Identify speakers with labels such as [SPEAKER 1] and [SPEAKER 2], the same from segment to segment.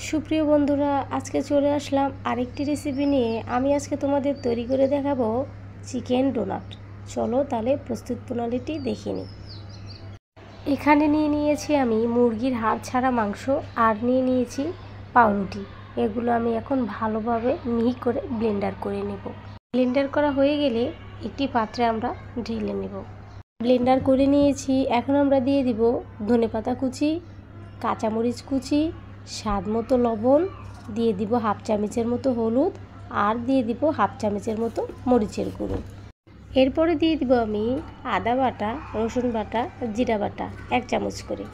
[SPEAKER 1] সুপ্রিয় বন্ধুরা, আজকে চলে আসলাম আরেকটি রেসিপি নিয়ে। আমি আজকে তোমাদের তৈরি করে দেখাবো চিকেন ডোনাট। চলো তাহলে প্রস্তুত প্রণালীটি দেখে নিই। এখানে নিয়ে নিয়েছি আমি মুরগির হাড় ছাড়া মাংস, আর নিয়ে নিয়েছি পাউরুটি। এগুলো আমি এখন ভালোভাবে মিহি করে ব্লেন্ডার করে নেব। ব্লেন্ডার করা হয়ে গেলে একটি পাত্রে আমরা ঢেলে নেব। ব্লেন্ডার করে নিয়েছি। এখন আমরা দিয়ে দিব ধনেপাতা কুচি, কাঁচামরিচ কুচি, স্বাদ মতো লবণ, দিয়ে দিব হাফ চামচের মতো হলুদ, আর দিয়ে দিব হাফ চামচের মতো মরিচের গুঁড়ো। এরপরে দিয়ে দিব আমি আদা বাটা, রসুন বাটা, জিরা বাটা 1 চামচ করে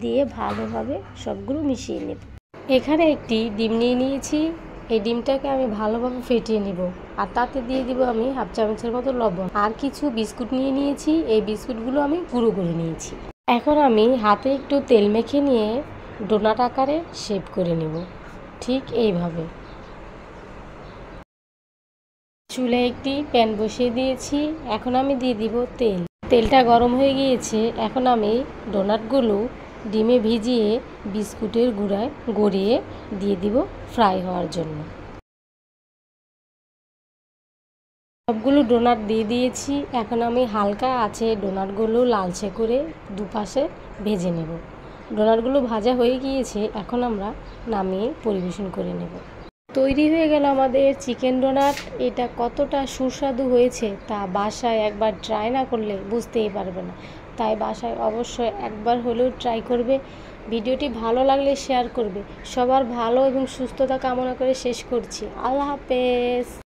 [SPEAKER 1] দিয়ে ভালোভাবে সবগুলো মিশিয়ে নেব। এখানে একটি ডিম নিয়ে নিয়েছি। এই ডিমটাকে আমি ভালোভাবে ফেটিয়ে নেব, আর তাতে দিয়ে দিব আমি হাফ চামচের মতো লবণ। আর কিছু বিস্কুট নিয়ে নিয়েছি, এই বিস্কুটগুলো আমি গুঁড়ো করে নিয়েছি। এখন আমি হাতে একটু তেল মেখে নিয়ে ডোনাট আকারে শেপ করে নেব, ঠিক এইভাবে। চুলায় একটি প্যান বসিয়ে দিয়েছি। এখন আমি দিয়ে দিব তেল। তেলটা গরম হয়ে গিয়েছে। এখন আমি ডোনাটগুলো ডিমে ভিজিয়ে বিস্কুটের গুঁড়ায় গড়িয়ে দিয়ে দিব ফ্রাই হওয়ার জন্য। সবগুলো ডোনাট দিয়ে দিয়েছি। এখন আমি হালকা আছে ডোনাটগুলো লালচে করে দুপাশে ভেজে নেব। ডোনাটগুলো ভাজা হয়ে গিয়েছে। এখন আমরা নামিয়ে পরিবেশন করে নেব। তৈরি হয়ে গেল আমাদের চিকেন ডোনাট। এটা কতটা সুস্বাদু হয়েছে তা বাসায় একবার ট্রাই না করলে বুঝতেই পারবে না। তাই বাসায় অবশ্যই একবার হলেও ট্রাই করবে। ভিডিওটি ভালো লাগলে শেয়ার করবে। সবার ভালো এবং সুস্থতা কামনা করে শেষ করছি। আল্লাহ হাফেজ।